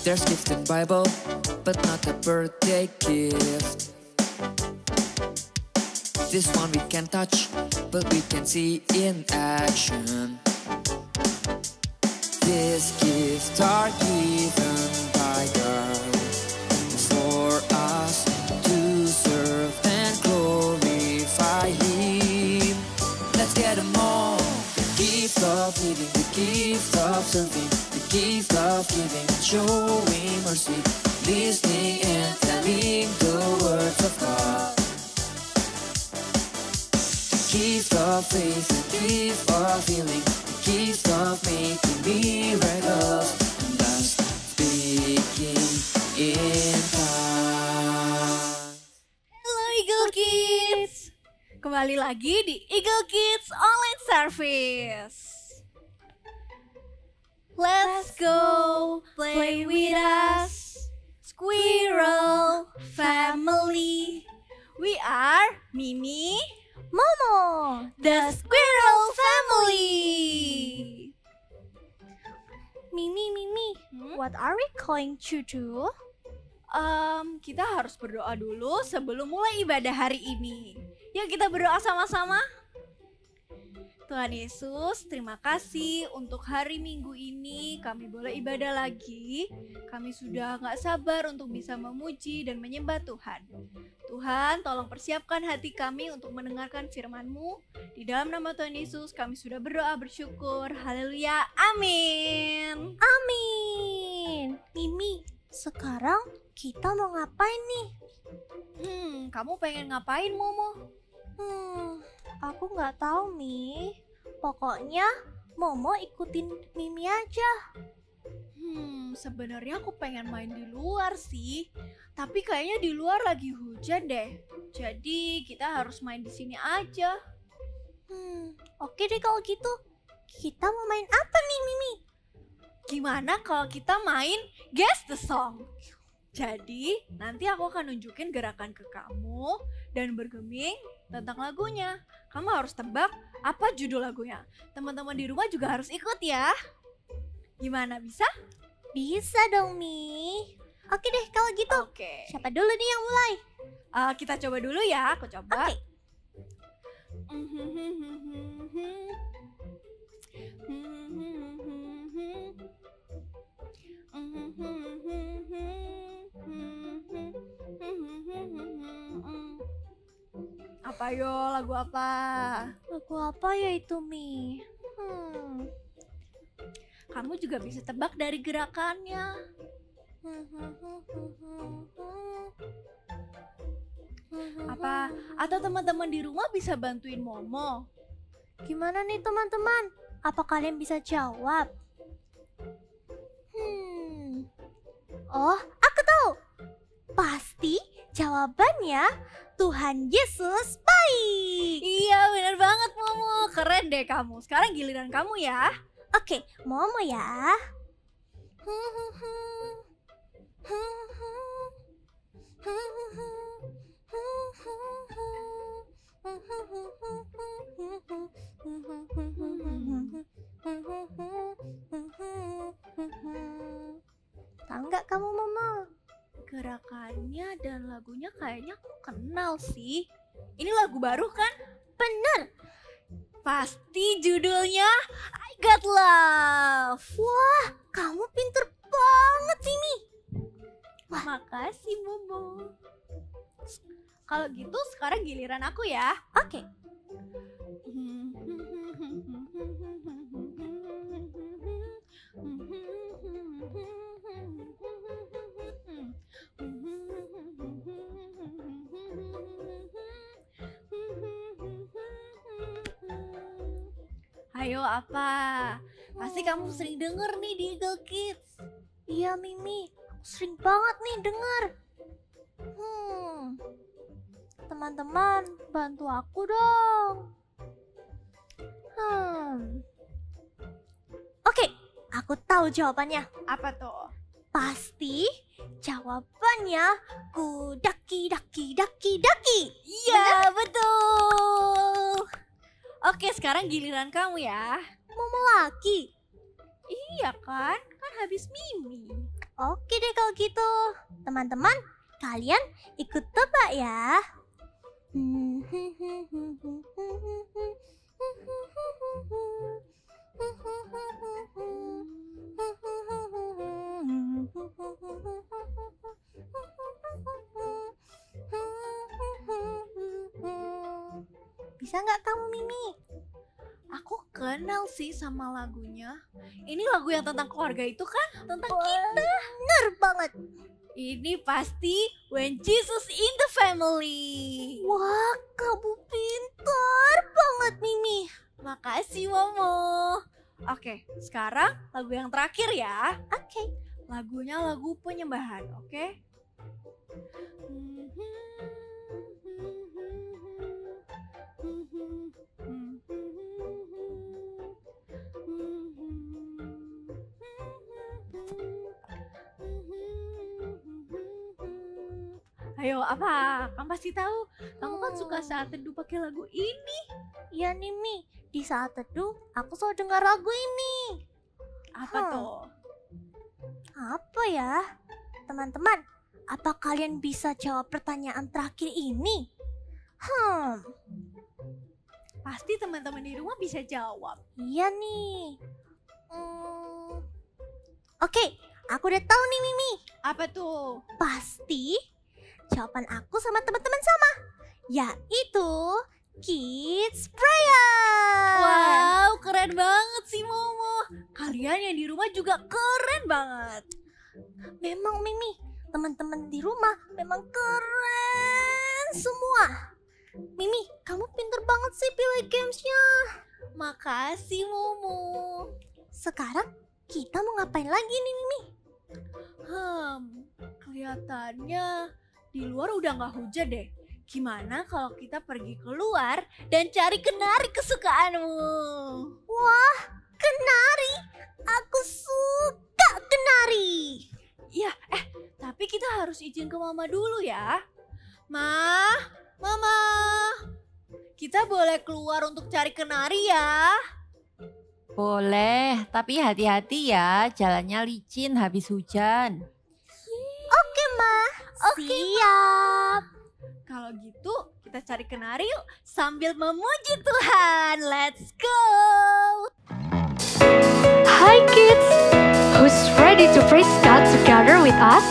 There's gift in Bible, but not a birthday gift. This one we can touch, but we can see in action. These gifts are given by God for us to serve and glorify Him. Let's get them all. The gift of living, the gift of serving, the gift of giving and showing mercy, listening and telling the words of God. The gift of faith, the gift of healing, the gift of making miracles, and thus speaking in tongues. Halo Eagle Kids, kembali lagi di Eagle Kids Online Service. Let's go play with us, Squirrel Family. We are Mimi, Momo, the Squirrel Family. Mimi, what are we going to do? Kita harus berdoa dulu sebelum mulai ibadah hari ini. Yuk kita berdoa sama-sama. Tuhan Yesus, terima kasih untuk hari Minggu ini kami boleh ibadah lagi. Kami sudah gak sabar untuk bisa memuji dan menyembah Tuhan. Tuhan, tolong persiapkan hati kami untuk mendengarkan firman-Mu. Di dalam nama Tuhan Yesus kami sudah berdoa bersyukur. Haleluya, amin. Amin. Mimi, sekarang kita mau ngapain nih? Kamu pengen ngapain, Momo? Aku nggak tahu, Mi. Pokoknya Momo ikutin Mimi aja. Sebenarnya aku pengen main di luar sih. Tapi kayaknya di luar lagi hujan deh. Jadi kita harus main di sini aja. Oke deh kalau gitu. Kita mau main apa nih, Mimi? Gimana kalau kita main Guess the Song? Jadi nanti aku akan nunjukin gerakan ke kamu dan bergeming tentang lagunya. Kamu harus tebak apa judul lagunya. Teman-teman di rumah juga harus ikut ya. Gimana, bisa? Bisa dong, Mi. Oke deh kalau gitu. Oke. Siapa dulu nih yang mulai? Kita coba dulu ya. Aku coba. Oke. Apa yo? Lagu apa? Lagu apa ya itu, Mi? Kamu juga bisa tebak dari gerakannya. Apa? Atau teman-teman di rumah bisa bantuin Momo? Gimana nih teman-teman? Apa kalian bisa jawab? Oh, aku tahu. Pasti jawabannya Tuhan Yesus baik. Iya, benar banget Momo. Keren deh kamu. Sekarang giliran kamu ya. Oke, Momo ya. Tahu nggak kamu, Momo? Gerakannya dan lagunya kayaknya aku kenal sih. Ini lagu baru kan? Bener. Pasti judulnya I Got Love. Wah, kamu pinter banget, Mimi. Wah, makasih Momo. Kalau gitu sekarang giliran aku ya. Oke. Ayo apa? Pasti kamu sering denger nih di Eagle Kids. Iya, Mimi. Aku sering banget nih denger. Teman-teman, bantu aku dong. Oke, aku tahu jawabannya. Apa tuh? Pasti jawabannya daki daki daki daki. Iya, betul. Oke, sekarang giliran kamu ya. Momo lagi. Iya kan? Kan habis Mimi. Oke deh kalau gitu. Teman-teman, kalian ikut tebak ya. Bisa nggak kamu, Mimi? Aku kenal sih sama lagunya. Ini lagu yang tentang keluarga itu kan? Tentang kita. Bener banget. Ini pasti When Jesus in the Family. Wah, kamu pintar banget, Mimi. Makasih Momo. Oke, sekarang lagu yang terakhir ya. Oke. Lagunya lagu penyembahan, oke? Ayo, apa? Kamu pasti tahu. Kamu kan suka saat teduh pakai lagu ini. Iya nih, Mi. Di saat teduh, aku selalu dengar lagu ini. Apa tuh? Apa ya? Teman-teman, apa kalian bisa jawab pertanyaan terakhir ini? Pasti teman-teman di rumah bisa jawab. Iya nih. Oke, aku udah tahu nih, Mimi. Apa tuh? Pasti jawaban aku sama teman-teman sama, yaitu Kids Prayer. Wow, keren banget sih Momo. Kalian yang di rumah juga keren banget. Memang Mimi, teman-teman di rumah memang keren semua. Mimi, kamu pinter banget sih pilih gamesnya. Makasih Momo. Sekarang kita mau ngapain lagi nih, Mimi? Kelihatannya di luar udah nggak hujan deh. Gimana kalau kita pergi keluar dan cari kenari kesukaanmu? Wah, kenari. Aku suka kenari. Ya, tapi kita harus izin ke Mama dulu ya. Mama, kita boleh keluar untuk cari kenari ya? Boleh, tapi hati-hati ya, jalannya licin habis hujan. Oke, Ma. Siap. Kalau gitu kita cari kenari yuk sambil memuji Tuhan. Let's go! Hi kids! Who's ready to praise God together with us?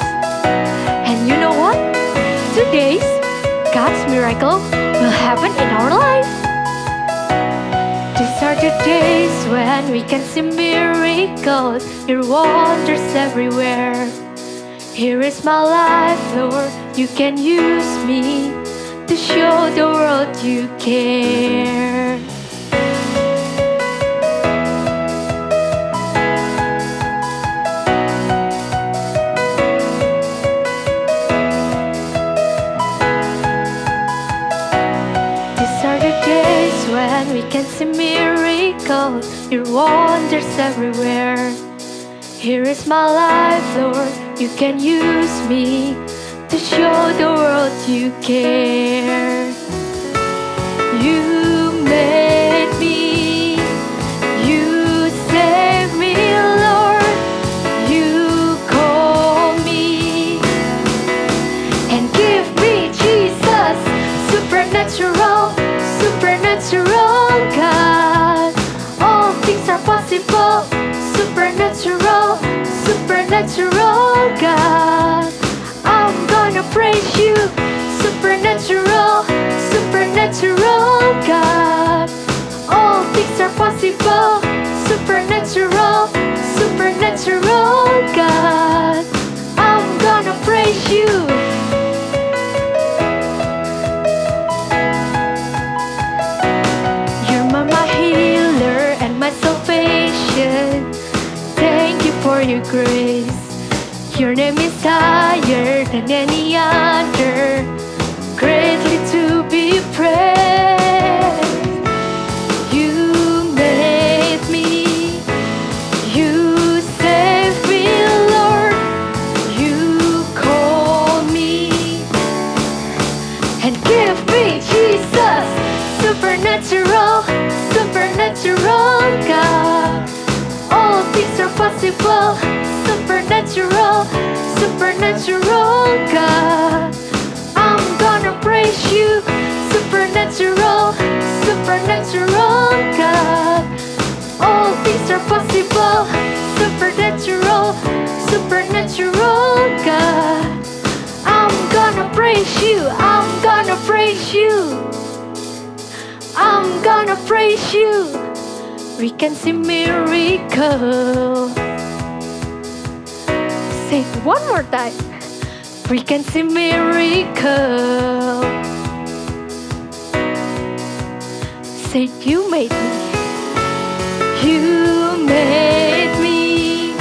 And you know what? Today's God's miracle will happen in our life. These are the days when we can see miracles, hear wonders everywhere. Here is my life, Lord, you can use me to show the world you care. These are the days when we can see miracles, hear wonders everywhere. Here is my life, Lord, you can use me to show the world you care. You made me, you saved me, Lord, you call me and give me Jesus, supernatural, supernatural God. All things are possible, supernatural, supernatural God. I'm gonna praise you, supernatural, supernatural God. All things are possible, supernatural, supernatural God. I'm gonna praise you. You're my healer and my salvation. Thank you for your grace. Your name is higher than any other, greatly to be praised. You made me, you saved me, Lord, you call me and give me Jesus, supernatural, supernatural God. All things are possible. Supernatural, supernatural God. I'm gonna praise you. Supernatural, supernatural God. All things are possible. Supernatural, supernatural God. I'm gonna praise you. I'm gonna praise you. I'm gonna praise you. We can see miracle. Say it one more time. We can see miracle. Say you made me. You made me.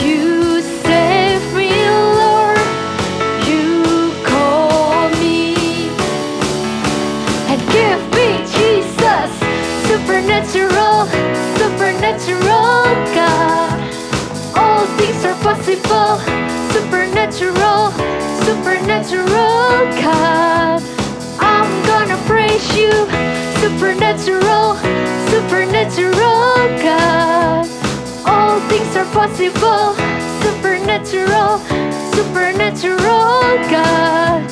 You saved me, Lord. You called me and give me Jesus. Supernatural, supernatural God. All things are possible. Supernatural, supernatural God. I'm gonna praise you. Supernatural, supernatural God. All things are possible. Supernatural, supernatural God.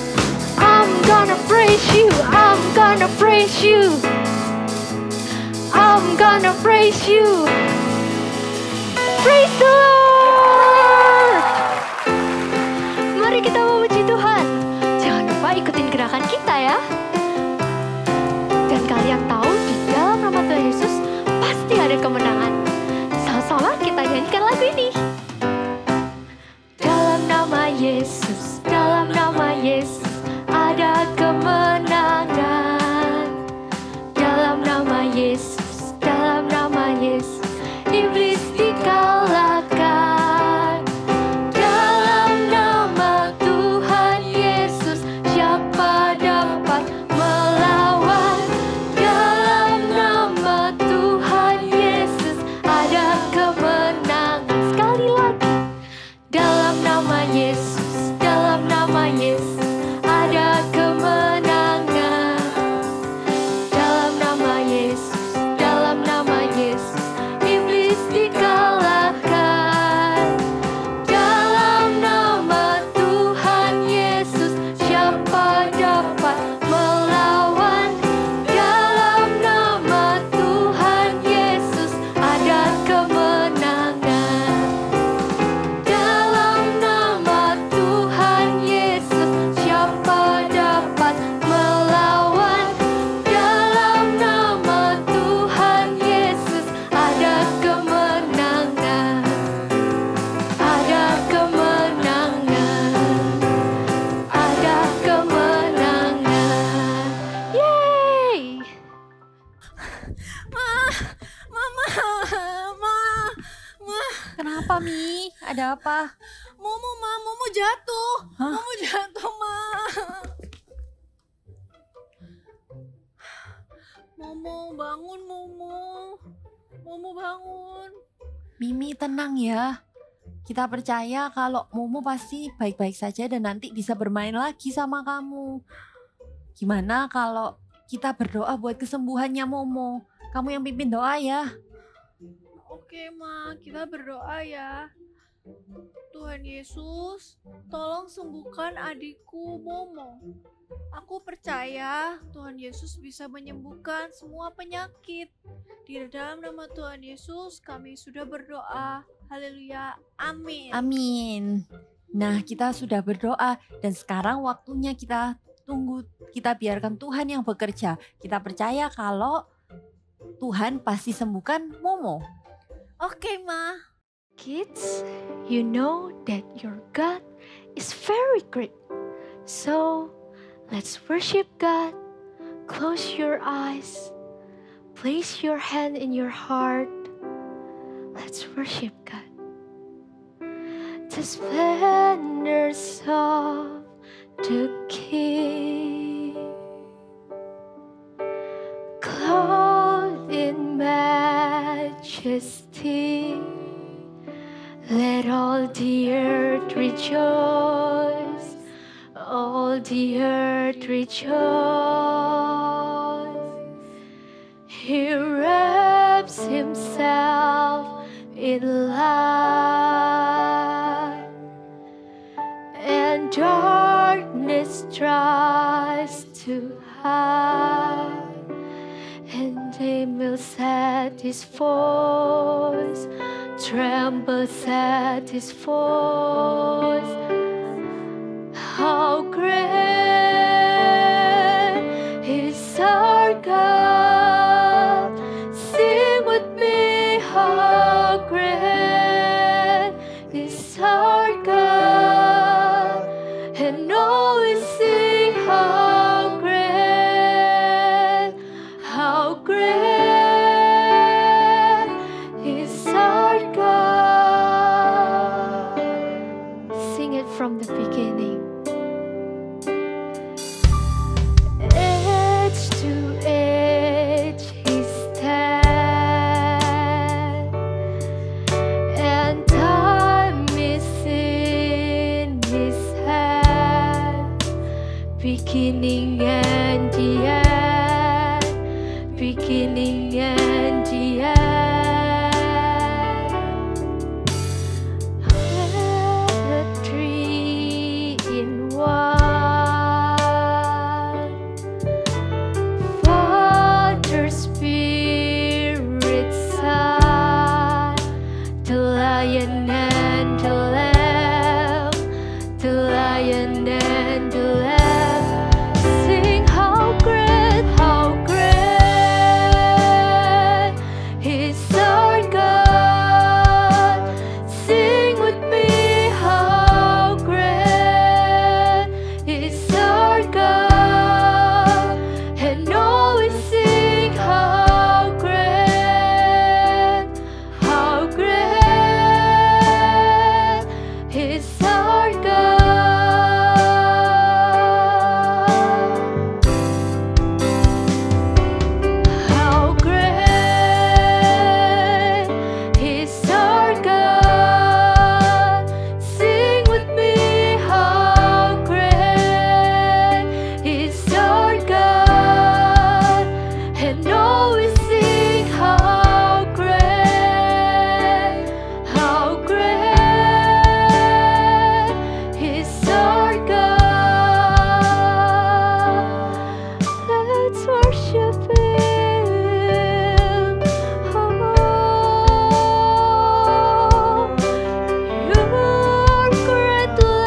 I'm gonna praise you. I'm gonna praise you. I'm gonna praise you. Praise the Lord. Mari kita memuji Tuhan. Jangan lupa ikutin gerakan kita ya. Dan kalian tahu di dalam nama Tuhan Yesus pasti ada kemenangan. Sama-sama kita nyanyikan lagu ini. Dalam nama Yesus, dalam nama Yesus ada kemenangan. Dalam nama Yesus, dalam nama Yesus iblis dikalahkan. Dalam nama Tuhan Yesus siapa dapat melawan? Dalam nama Tuhan Yesus ada kemenangan. Sekali lagi. Dalam nama Yesus, dalam nama Yesus ada kemenangan. Dalam nama Yesus, dalam nama Yesus iblis dikalahkan. Dalam nama Tuhan Yesus siapa dapat melawan? Dalam nama Tuhan Yesus ada kemenangan. Dalam nama Tuhan Yesus siapa dapat melawan? Dalam nama Tuhan Yesus ada kemenangan. Ada kemenangan. Ada kemenangan. Yeay! Mama. Kenapa, Mi? Ada apa? Momo jatuh. Hah? Momo jatuh, Ma. Momo bangun, Momo. Momo bangun. Mimi tenang ya. Kita percaya kalau Momo pasti baik-baik saja dan nanti bisa bermain lagi sama kamu. Gimana kalau kita berdoa buat kesembuhannya Momo? Kamu yang pimpin doa ya. Oke, Ma, kita berdoa ya. Tuhan Yesus, tolong sembuhkan adikku Momo. Aku percaya Tuhan Yesus bisa menyembuhkan semua penyakit. Di dalam nama Tuhan Yesus kami sudah berdoa. Haleluya. Amin. Amin. Nah, kita sudah berdoa dan sekarang waktunya kita tunggu. Kita biarkan Tuhan yang bekerja. Kita percaya kalau Tuhan pasti sembuhkan Momo. Oke, Ma. Kids, you know that your God is very great. So, let's worship God. Close your eyes. Place your hand in your heart. Let's worship God. The splendors of the King, clothed in majesty. Let all the earth rejoice, all the earth rejoice. He wraps himself in and trembles at his voice, trembles at his voice. How great is our God? Sing with me, how great is our God, and always sing how great is our God. Sing it from the beginning. Edge to edge he stands, and time is in his hand. Beginning and the end, beginning and the end. The three in one, Father, Spirit, Son, the Lion and the Lamb, the Lion and the Lamb. Sing how great is our God. Sing with me, how great is our God, and always sing how great is our God. How great is our God. Sing with me, how great is our God, and always sing how great is our God. Let's worship Him. Oh, you are great, Lord.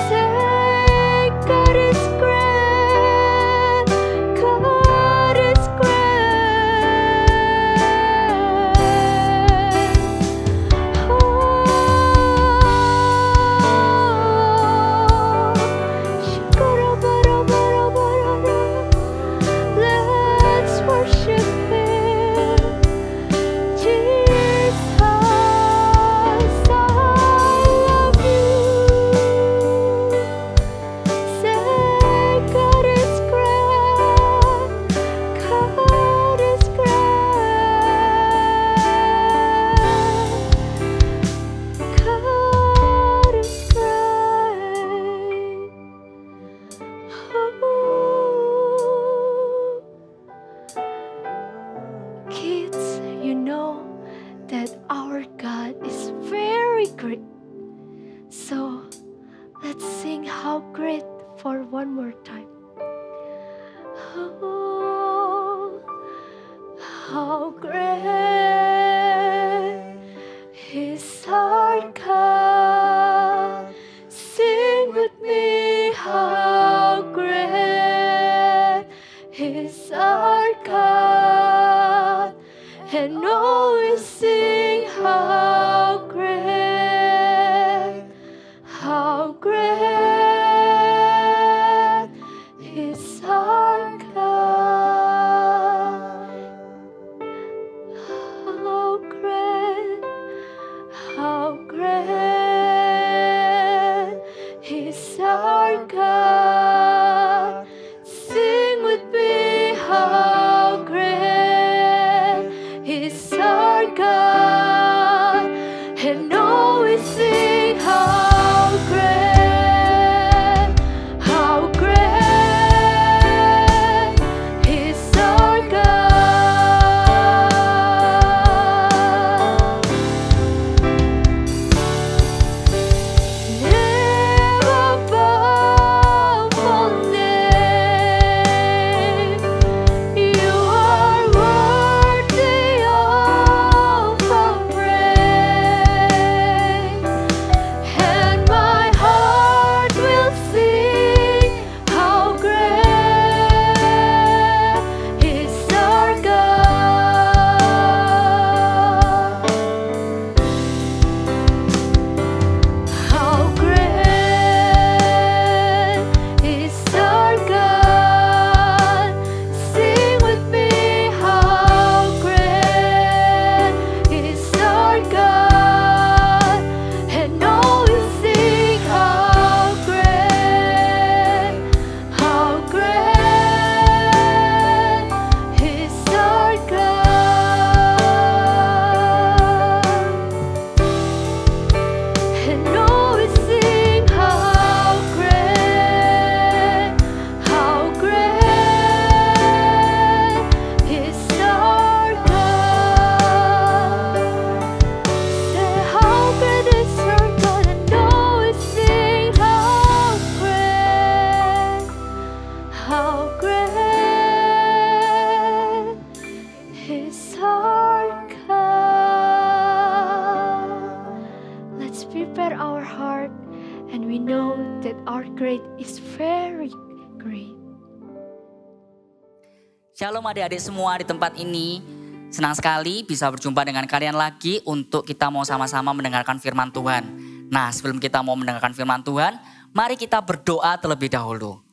Say, God is great. God is Let's worship Him, Jesus. I love you. Say, God is great. God is great. God is great. Kids, you know that our God is very great. So let's sing how great for one more time. Oh, how great is our God. Sing with me, how great is our God, and always sing how great is our God. How great is our God. Sing with me, how great is our God, and always sing how great is our God. Never is very great. Shalom adik-adik semua di tempat ini. Senang sekali bisa berjumpa dengan kalian lagi untuk kita mau sama-sama mendengarkan firman Tuhan. Nah, sebelum kita mau mendengarkan firman Tuhan, mari kita berdoa terlebih dahulu.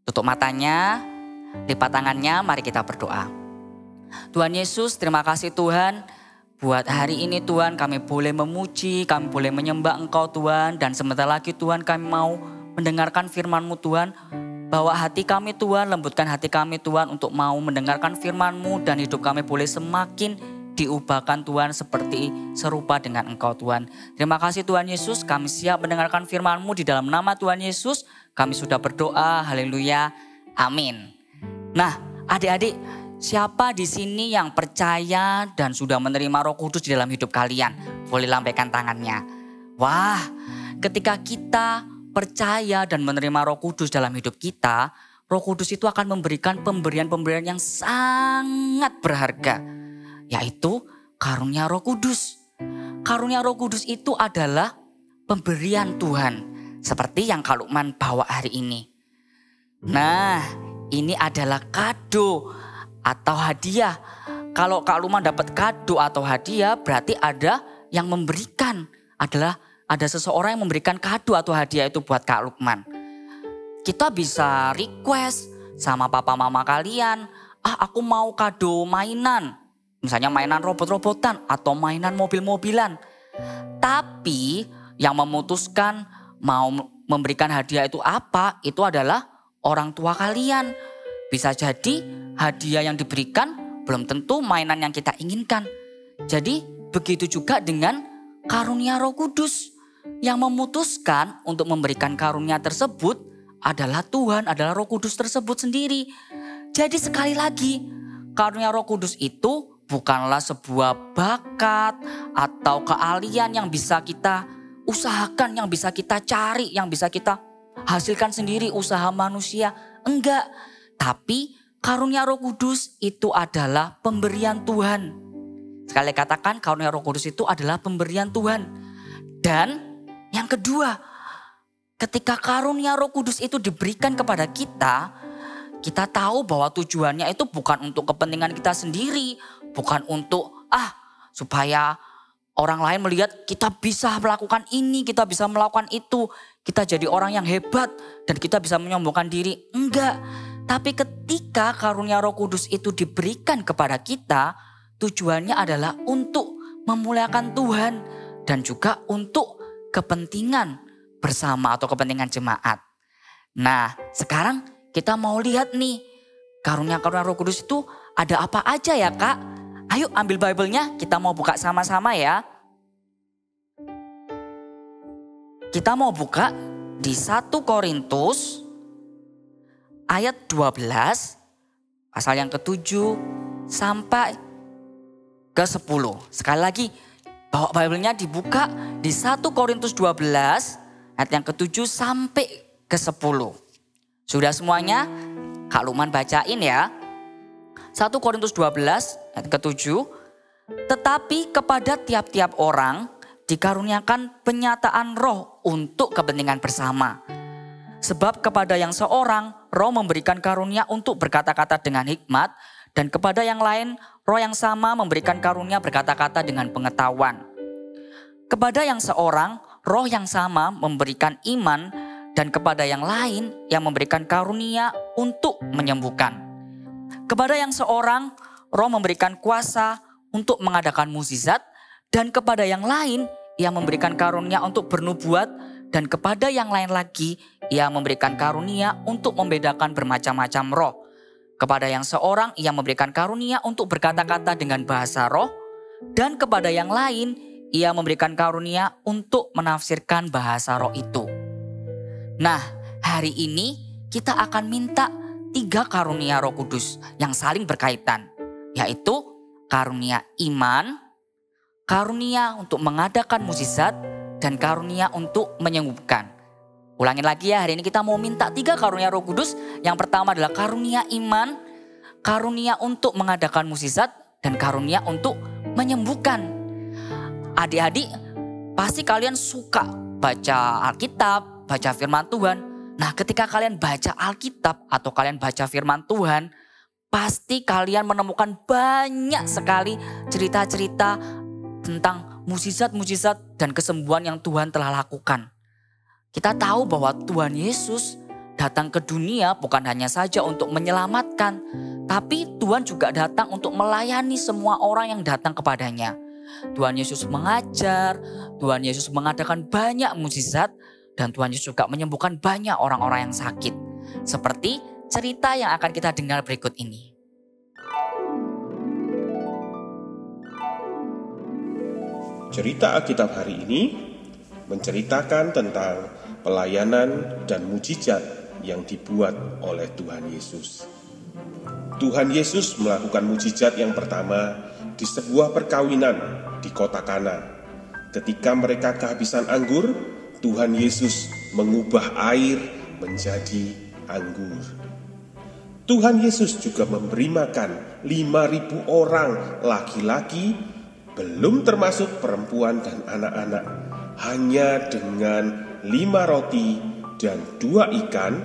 Tutup matanya, lipat tangannya, mari kita berdoa. Tuhan Yesus, terima kasih Tuhan. Buat hari ini Tuhan kami boleh memuji, kami boleh menyembah Engkau Tuhan. Dan sebentar lagi Tuhan kami mau mendengarkan firman-Mu Tuhan. Bawa hati kami Tuhan, lembutkan hati kami Tuhan untuk mau mendengarkan firman-Mu. Dan hidup kami boleh semakin diubahkan Tuhan seperti serupa dengan Engkau Tuhan. Terima kasih Tuhan Yesus, kami siap mendengarkan firman-Mu di dalam nama Tuhan Yesus. Kami sudah berdoa, haleluya, amin. Nah adik-adik, siapa di sini yang percaya dan sudah menerima Roh Kudus di dalam hidup kalian? Boleh lambaikan tangannya. Wah, ketika kita percaya dan menerima Roh Kudus dalam hidup kita, Roh Kudus itu akan memberikan pemberian-pemberian yang sangat berharga, yaitu karunia Roh Kudus. Karunia Roh Kudus itu adalah pemberian Tuhan, seperti yang Kak Lukman bawa hari ini. Nah, ini adalah kado atau hadiah. Kalau Kak Lukman dapat kado atau hadiah, berarti ada yang memberikan, ada seseorang yang memberikan kado atau hadiah itu buat Kak Lukman. Kita bisa request sama papa mama kalian, aku mau kado mainan. Misalnya mainan robot-robotan atau mainan mobil-mobilan. Tapi yang memutuskan mau memberikan hadiah itu apa, itu adalah orang tua kalian. Bisa jadi hadiah yang diberikan belum tentu mainan yang kita inginkan. Jadi begitu juga dengan karunia Roh Kudus. Yang memutuskan untuk memberikan karunia tersebut adalah Tuhan, adalah Roh Kudus tersebut sendiri. Jadi sekali lagi, karunia Roh Kudus itu bukanlah sebuah bakat atau keahlian yang bisa kita usahakan, yang bisa kita cari, yang bisa kita hasilkan sendiri, usaha manusia. Enggak, tapi karunia Roh Kudus itu adalah pemberian Tuhan. Sekali katakan, karunia Roh Kudus itu adalah pemberian Tuhan. Dan yang kedua, ketika karunia Roh Kudus itu diberikan kepada kita, kita tahu bahwa tujuannya itu bukan untuk kepentingan kita sendiri, bukan untuk supaya orang lain melihat kita bisa melakukan ini, kita bisa melakukan itu, kita jadi orang yang hebat dan kita bisa menyombongkan diri. Enggak, tapi ketika karunia Roh Kudus itu diberikan kepada kita, tujuannya adalah untuk memuliakan Tuhan dan juga untuk kepentingan bersama atau kepentingan jemaat. Nah, sekarang kita mau lihat nih, karunia-karunia Roh Kudus itu ada apa aja ya Kak? Ayo ambil Bible-nya, kita mau buka sama-sama ya. Kita mau buka di 1 Korintus ayat 12, pasal yang ke-7 sampai ke-10. Sekali lagi, bawa Bible-nya dibuka di 1 Korintus 12 ayat yang ke-7 sampai ke-10. Sudah semuanya? Kak Lukman bacain ya. 1 Korintus 12 ayat ke-7. Tetapi kepada tiap-tiap orang dikaruniakan penyataan roh untuk kepentingan bersama. Sebab kepada yang seorang roh memberikan karunia untuk berkata-kata dengan hikmat, dan kepada yang lain roh yang sama memberikan karunia berkata-kata dengan pengetahuan. Kepada yang seorang roh yang sama memberikan iman, dan kepada yang lain yang memberikan karunia untuk menyembuhkan. Kepada yang seorang roh memberikan kuasa untuk mengadakan mukjizat, dan kepada yang lain ia memberikan karunia untuk bernubuat, dan kepada yang lain lagi ia memberikan karunia untuk membedakan bermacam-macam roh. Kepada yang seorang ia memberikan karunia untuk berkata-kata dengan bahasa roh, dan kepada yang lain ia memberikan karunia untuk menafsirkan bahasa roh itu. Nah, hari ini kita akan minta 3 karunia Roh Kudus yang saling berkaitan, yaitu karunia iman, karunia untuk mengadakan mukjizat, dan karunia untuk menyembuhkan. Ulangin lagi ya, hari ini kita mau minta 3 karunia Roh Kudus. Yang pertama adalah karunia iman, karunia untuk mengadakan mukjizat, dan karunia untuk menyembuhkan. Adik-adik, pasti kalian suka baca Alkitab, baca firman Tuhan. Nah, ketika kalian baca Alkitab atau kalian baca firman Tuhan, pasti kalian menemukan banyak sekali cerita-cerita tentang mukjizat-mukjizat dan kesembuhan yang Tuhan telah lakukan. Kita tahu bahwa Tuhan Yesus datang ke dunia bukan hanya saja untuk menyelamatkan, tapi Tuhan juga datang untuk melayani semua orang yang datang kepadanya. Tuhan Yesus mengajar, Tuhan Yesus mengadakan banyak mukjizat, dan Tuhan Yesus juga menyembuhkan banyak orang-orang yang sakit. Seperti cerita yang akan kita dengar berikut ini. Cerita Alkitab hari ini menceritakan tentang pelayanan dan mukjizat yang dibuat oleh Tuhan Yesus. Tuhan Yesus melakukan mukjizat yang pertama di sebuah perkawinan di kota Kana. Ketika mereka kehabisan anggur, Tuhan Yesus mengubah air menjadi anggur. Tuhan Yesus juga memberi makan 5.000 orang laki-laki, belum termasuk perempuan dan anak-anak, hanya dengan 5 roti dan 2 ikan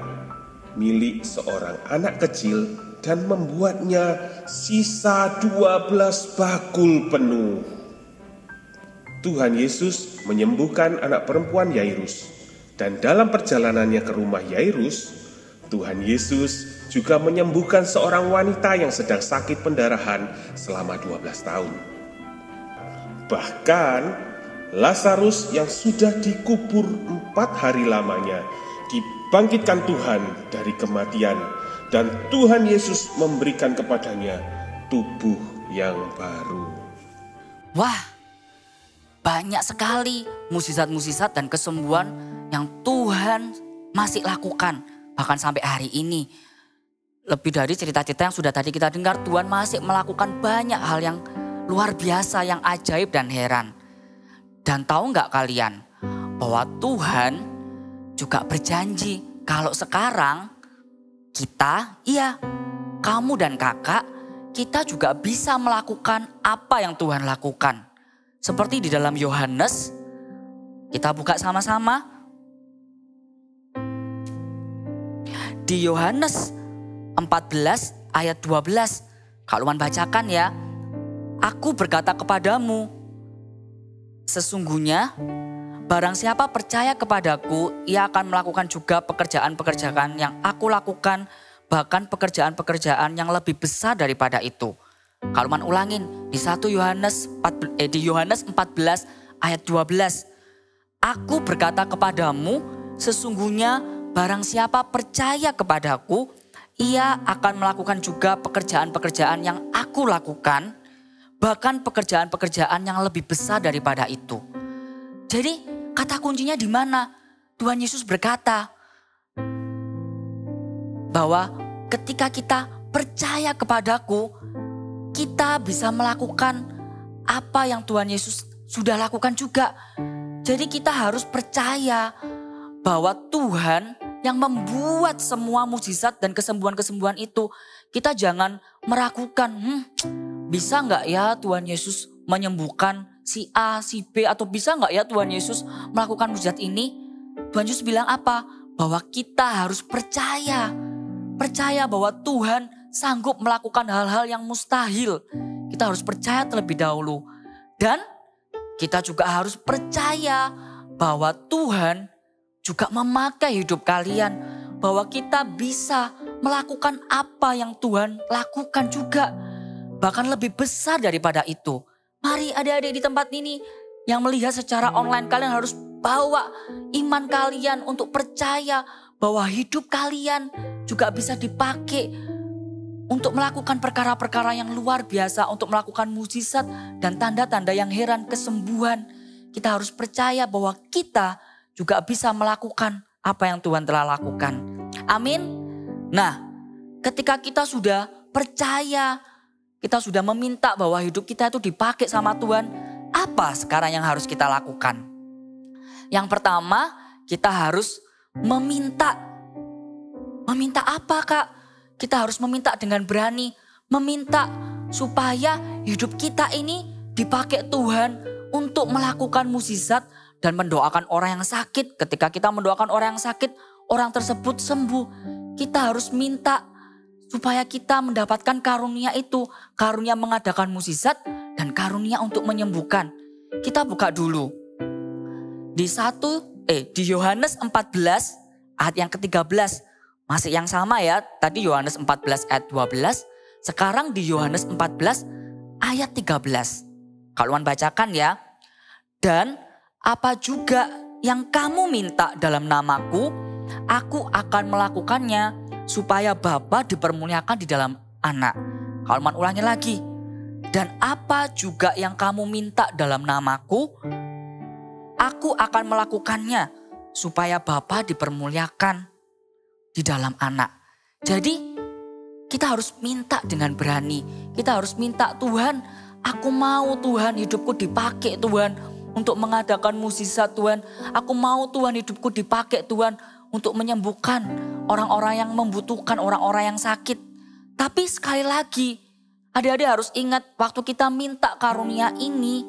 milik seorang anak kecil, dan membuatnya sisa 12 bakul penuh. Tuhan Yesus menyembuhkan anak perempuan Yairus, dan dalam perjalanannya ke rumah Yairus, Tuhan Yesus juga menyembuhkan seorang wanita yang sedang sakit pendarahan selama 12 tahun. Bahkan Lazarus yang sudah dikubur 4 hari lamanya dibangkitkan Tuhan dari kematian, dan Tuhan Yesus memberikan kepadanya tubuh yang baru. Wah, banyak sekali mukjizat-mukjizat dan kesembuhan yang Tuhan masih lakukan. Bahkan sampai hari ini. Lebih dari cerita-cerita yang sudah tadi kita dengar, Tuhan masih melakukan banyak hal yang luar biasa, yang ajaib dan heran. Dan tahu nggak kalian bahwa Tuhan juga berjanji kalau sekarang kita, kamu dan kakak, kita juga bisa melakukan apa yang Tuhan lakukan. Seperti di dalam Yohanes, kita buka sama-sama. Di Yohanes 14 ayat 12, Kak Luman bacakan ya. Aku berkata kepadamu, sesungguhnya barang siapa percaya kepadaku, ia akan melakukan juga pekerjaan-pekerjaan yang aku lakukan, bahkan pekerjaan-pekerjaan yang lebih besar daripada itu. Kak Luman ulangin di di Yohanes 14 ayat 12. Aku berkata kepadamu, sesungguhnya barang siapa percaya kepadaku, ia akan melakukan juga pekerjaan-pekerjaan yang aku lakukan, bahkan pekerjaan-pekerjaan yang lebih besar daripada itu. Jadi kata kuncinya di mana? Tuhan Yesus berkata bahwa ketika kita percaya kepadaku, kita bisa melakukan apa yang Tuhan Yesus sudah lakukan juga. Jadi kita harus percaya bahwa Tuhan yang membuat semua mukjizat dan kesembuhan-kesembuhan itu. Kita jangan meragukan, bisa nggak ya Tuhan Yesus menyembuhkan si A, si B, atau bisa nggak ya Tuhan Yesus melakukan mukjizat ini? Tuhan Yesus bilang apa? Bahwa kita harus percaya. Percaya bahwa Tuhan sanggup melakukan hal-hal yang mustahil. Kita harus percaya terlebih dahulu. Dan kita juga harus percaya bahwa Tuhan juga memakai hidup kalian. Bahwa kita bisa melakukan apa yang Tuhan lakukan juga. Bahkan lebih besar daripada itu. Mari adik-adik di tempat ini yang melihat secara online, kalian harus bawa iman kalian untuk percaya bahwa hidup kalian juga bisa dipakai untuk melakukan perkara-perkara yang luar biasa, untuk melakukan mukjizat dan tanda-tanda yang heran, kesembuhan. Kita harus percaya bahwa kita juga bisa melakukan apa yang Tuhan telah lakukan. Amin. Nah, ketika kita sudah percaya, kita sudah meminta bahwa hidup kita itu dipakai sama Tuhan, apa sekarang yang harus kita lakukan? Yang pertama, kita harus meminta. Meminta apa, Kak? Kita harus meminta dengan berani. Meminta supaya hidup kita ini dipakai Tuhan untuk melakukan mukjizat dan mendoakan orang yang sakit. Ketika kita mendoakan orang yang sakit, orang tersebut sembuh. Kita harus minta supaya kita mendapatkan karunia itu. Karunia mengadakan mukjizat dan karunia untuk menyembuhkan. Kita buka dulu. Di Yohanes 14 ayat yang ke-13. Masih yang sama ya. Tadi Yohanes 14 ayat 12. Sekarang di Yohanes 14 ayat 13. Kalau bacakan ya. Dan apa juga yang kamu minta dalam namaku, aku akan melakukannya supaya Bapa dipermuliakan di dalam Anak. Kalau ulangi lagi. Dan apa juga yang kamu minta dalam namaku, aku akan melakukannya supaya Bapa dipermuliakan di dalam Anak. Jadi kita harus minta dengan berani. Kita harus minta, Tuhan, aku mau Tuhan hidupku dipakai Tuhan untuk mengadakan mukjizat Tuhan. Aku mau Tuhan hidupku dipakai Tuhan untuk menyembuhkan orang-orang yang membutuhkan, orang-orang yang sakit. Tapi sekali lagi, adik-adik harus ingat waktu kita minta karunia ini,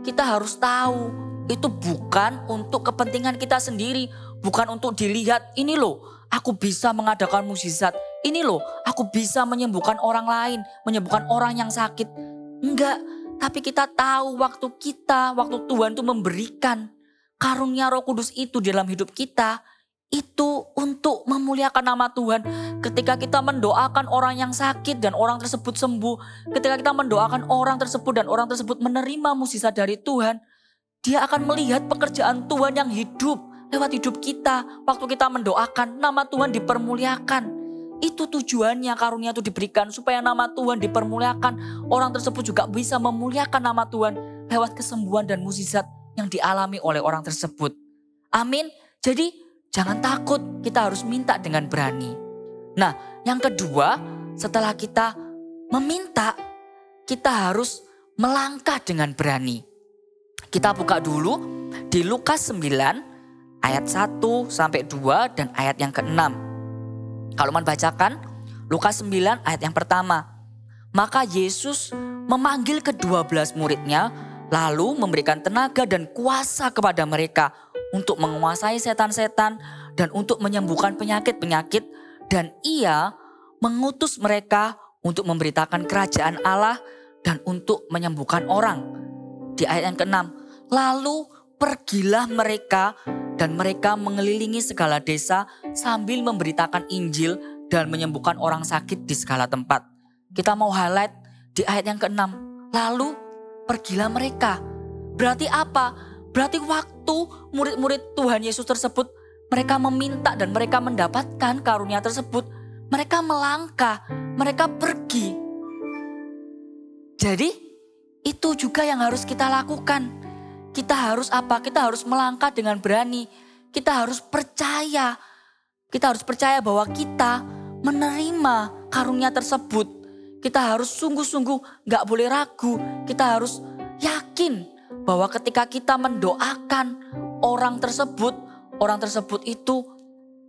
kita harus tahu itu bukan untuk kepentingan kita sendiri. Bukan untuk dilihat, ini loh aku bisa mengadakan mukjizat. Ini loh aku bisa menyembuhkan orang lain, menyembuhkan orang yang sakit. Enggak. Tapi kita tahu waktu Tuhan itu memberikan karunia Roh Kudus itu dalam hidup kita, itu untuk memuliakan nama Tuhan. Ketika kita mendoakan orang yang sakit dan orang tersebut sembuh, ketika kita mendoakan orang tersebut dan orang tersebut menerima mukjizat dari Tuhan, dia akan melihat pekerjaan Tuhan yang hidup lewat hidup kita. Waktu kita mendoakan, nama Tuhan dipermuliakan. Itu tujuannya karunia itu diberikan supaya nama Tuhan dipermuliakan. Orang tersebut juga bisa memuliakan nama Tuhan lewat kesembuhan dan mukjizat yang dialami oleh orang tersebut. Amin. Jadi jangan takut, kita harus minta dengan berani. Nah, yang kedua, setelah kita meminta, kita harus melangkah dengan berani. Kita buka dulu di Lukas 9 ayat 1 sampai 2 dan ayat yang ke-6. Kalau bacakan Lukas 9 ayat yang pertama. Maka Yesus memanggil ke-12 muridnya, lalu memberikan tenaga dan kuasa kepada mereka untuk menguasai setan-setan dan untuk menyembuhkan penyakit-penyakit. Dan ia mengutus mereka untuk memberitakan kerajaan Allah dan untuk menyembuhkan orang. Di ayat yang ke-6. Lalu pergilah mereka dan mereka mengelilingi segala desa sambil memberitakan Injil dan menyembuhkan orang sakit di segala tempat. Kita mau highlight di ayat yang ke-6. Lalu pergilah mereka. Berarti apa? Berarti waktu murid-murid Tuhan Yesus tersebut, mereka meminta dan mereka mendapatkan karunia tersebut, mereka melangkah, mereka pergi. Jadi itu juga yang harus kita lakukan. Kita harus apa? Kita harus melangkah dengan berani. Kita harus percaya. Kita harus percaya bahwa kita menerima karunia tersebut. Kita harus sungguh-sungguh gak boleh ragu. Kita harus yakin bahwa ketika kita mendoakan orang tersebut itu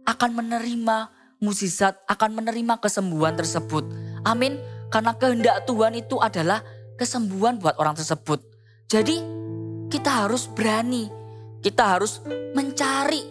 akan menerima mukjizat, akan menerima kesembuhan tersebut. Amin. Karena kehendak Tuhan itu adalah kesembuhan buat orang tersebut. Jadi kita harus berani, kita harus mencari,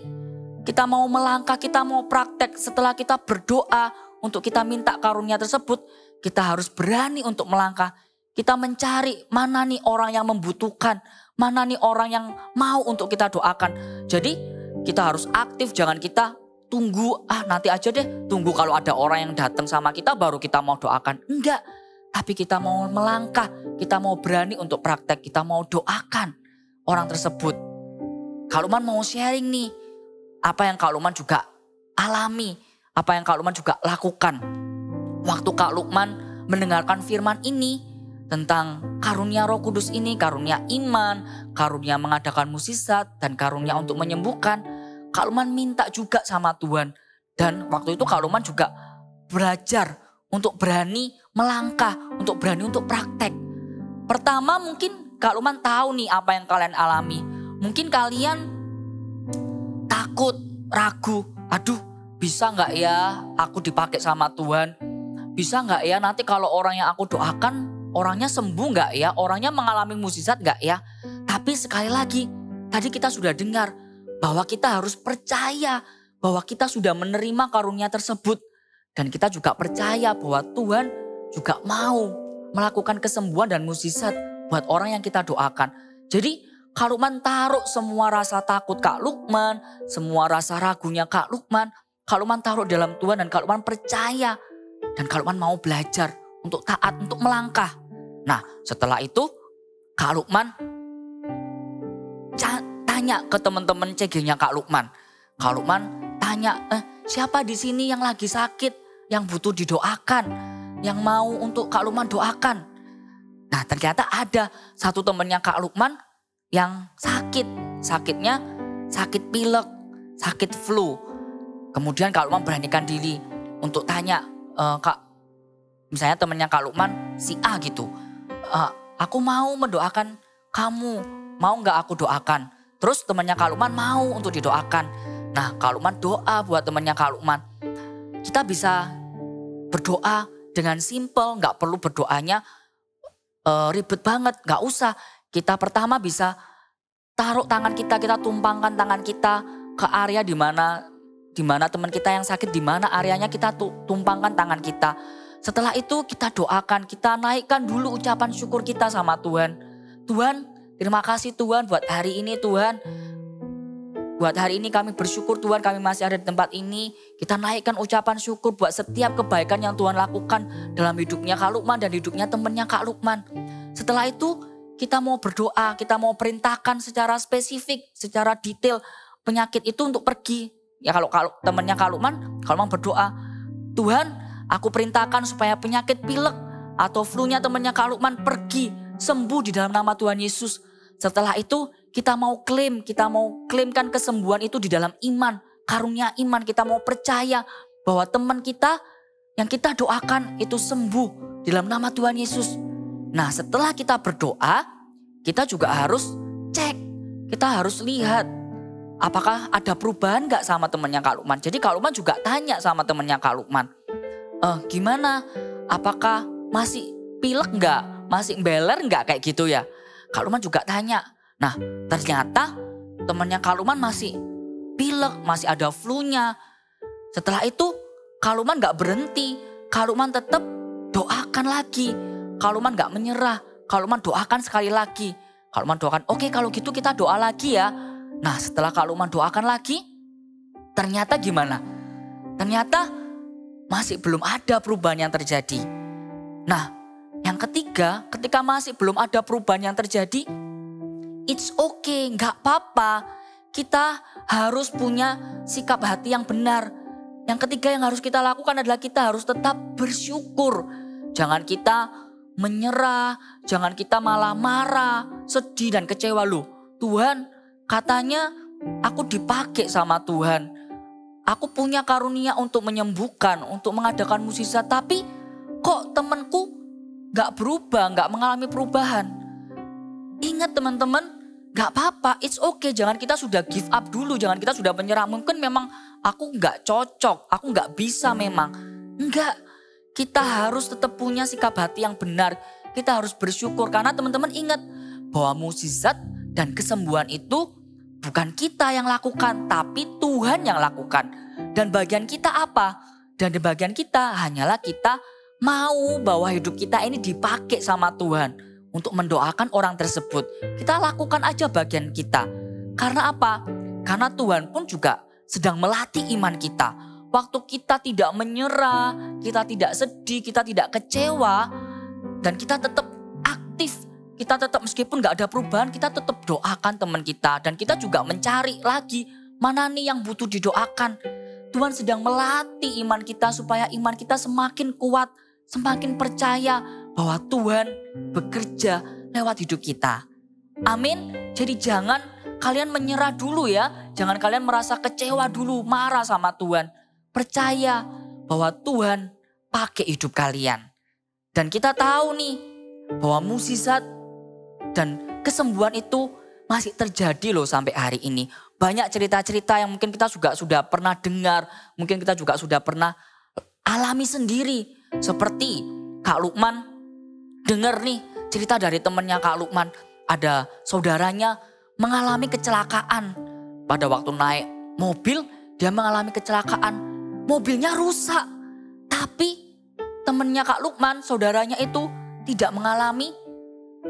kita mau melangkah, kita mau praktek. Setelah kita berdoa untuk kita minta karunia tersebut, kita harus berani untuk melangkah. Kita mencari mana nih orang yang membutuhkan, mana nih orang yang mau untuk kita doakan. Jadi kita harus aktif, jangan kita tunggu, nanti aja deh, tunggu kalau ada orang yang datang sama kita baru kita mau doakan. Enggak, tapi kita mau melangkah, kita mau berani untuk praktek, kita mau doakan orang tersebut. Kak Lukman mau sharing nih, apa yang Kak Lukman juga alami, apa yang Kak Lukman juga lakukan. Waktu Kak Lukman mendengarkan firman ini tentang karunia Roh Kudus ini, karunia iman, karunia mengadakan mukjizat, dan karunia untuk menyembuhkan, Kak Lukman minta juga sama Tuhan. Dan waktu itu Kak Lukman juga belajar untuk berani melangkah, untuk berani untuk praktek. Pertama mungkin Kak Lukman tahu nih apa yang kalian alami. Mungkin kalian takut, ragu. Aduh, bisa gak ya aku dipakai sama Tuhan? Bisa gak ya nanti kalau orang yang aku doakan, orangnya sembuh gak ya? Orangnya mengalami mukjizat gak ya? Tapi sekali lagi, tadi kita sudah dengar bahwa kita harus percaya bahwa kita sudah menerima karunia tersebut. Dan kita juga percaya bahwa Tuhan juga mau melakukan kesembuhan dan mukjizat buat orang yang kita doakan. Jadi Kak Lukman taruh semua rasa takut Kak Lukman, semua rasa ragunya Kak Lukman taruh dalam Tuhan dan Kak Lukman percaya. Dan Kak Lukman mau belajar untuk taat, untuk melangkah. Nah setelah itu Kak Lukman tanya ke teman-teman CG-nya Kak Lukman. Kak Lukman tanya, siapa di sini yang lagi sakit, yang butuh didoakan, yang mau untuk Kak Lukman doakan. Nah ternyata ada satu temannya Kak Lukman yang sakitnya sakit pilek, sakit flu. Kemudian Kak Lukman beranikan diri untuk tanya, Kak, misalnya temannya Kak Lukman si A gitu, aku mau mendoakan kamu, mau gak aku doakan? Terus temannya Kak Lukman mau untuk didoakan. Nah Kak Lukman doa buat temannya Kak Lukman. Kita bisa berdoa dengan simple, gak perlu berdoanya ribet banget, gak usah. Kita pertama bisa taruh tangan kita tumpangkan tangan kita ke area di mana teman kita yang sakit, di mana areanya kita tumpangkan tangan kita. Setelah itu kita doakan, kita naikkan dulu ucapan syukur kita sama Tuhan. Tuhan, terima kasih Tuhan buat hari ini Tuhan. Buat hari ini kami bersyukur Tuhan, kami masih ada di tempat ini. Kita naikkan ucapan syukur buat setiap kebaikan yang Tuhan lakukan dalam hidupnya Kak Lukman dan hidupnya temannya Kak Lukman. Setelah itu kita mau berdoa, kita mau perintahkan secara spesifik, secara detail penyakit itu untuk pergi. Ya kalau temannya Kak Lukman, Kak Lukman berdoa, Tuhan aku perintahkan supaya penyakit pilek atau flu-nya temannya Kak Lukman pergi, sembuh di dalam nama Tuhan Yesus. Setelah itu kita mau klaimkan kesembuhan itu di dalam iman, karunia iman. Kita mau percaya bahwa teman kita yang kita doakan itu sembuh di dalam nama Tuhan Yesus. Nah setelah kita berdoa, kita juga harus cek, kita harus lihat apakah ada perubahan gak sama temannya Kak Lukman. Jadi Kak Lukman juga tanya sama temannya Kak Lukman, gimana, apakah masih pilek gak, masih beler gak kayak gitu ya. Kak Lukman juga tanya. Nah ternyata temannya Kak Lukman masih pilek, masih ada flu-nya. Setelah itu Kak Lukman gak berhenti. Kak Lukman tetap doakan lagi. Kak Lukman gak menyerah. Kak Lukman doakan sekali lagi. Kak Lukman doakan, oke kalau gitu kita doa lagi ya. Nah setelah Kak Lukman doakan lagi, ternyata gimana? Ternyata masih belum ada perubahan yang terjadi. Nah yang ketiga, ketika masih belum ada perubahan yang terjadi, it's okay, gak apa-apa. Kita harus punya sikap hati yang benar. Yang ketiga yang harus kita lakukan adalah kita harus tetap bersyukur. Jangan kita menyerah, jangan kita malah marah, sedih dan kecewa. Loh, Tuhan katanya aku dipakai sama Tuhan. Aku punya karunia untuk menyembuhkan, untuk mengadakan mukjizat, tapi kok temanku gak berubah, gak mengalami perubahan. Ingat teman-teman, gak apa-apa, it's okay. Jangan kita sudah give up dulu, jangan kita sudah menyerah. Mungkin memang aku gak cocok, aku gak bisa memang. Enggak, kita harus tetap punya sikap hati yang benar. Kita harus bersyukur karena teman-teman ingat bahwa mukjizat dan kesembuhan itu bukan kita yang lakukan, tapi Tuhan yang lakukan. Dan bagian kita apa? Dan di bagian kita hanyalah kita mau bahwa hidup kita ini dipakai sama Tuhan untuk mendoakan orang tersebut. Kita lakukan aja bagian kita. Karena apa? Karena Tuhan pun juga sedang melatih iman kita. Waktu kita tidak menyerah, kita tidak sedih, kita tidak kecewa, dan kita tetap aktif. Kita tetap meskipun gak ada perubahan, kita tetap doakan teman kita. Dan kita juga mencari lagi mana nih yang butuh didoakan. Tuhan sedang melatih iman kita supaya iman kita semakin kuat. Semakin percaya bahwa Tuhan bekerja lewat hidup kita. Amin. Jadi jangan kalian menyerah dulu ya. Jangan kalian merasa kecewa dulu, marah sama Tuhan. Percaya bahwa Tuhan pakai hidup kalian. Dan kita tahu nih bahwa mukjizat dan kesembuhan itu masih terjadi loh sampai hari ini. Banyak cerita-cerita yang mungkin kita juga sudah pernah dengar. Mungkin kita juga sudah pernah alami sendiri. Seperti Kak Lukman dengar nih cerita dari temannya Kak Lukman. Ada saudaranya mengalami kecelakaan. Pada waktu naik mobil dia mengalami kecelakaan, mobilnya rusak. Tapi temennya Kak Lukman, saudaranya itu tidak mengalami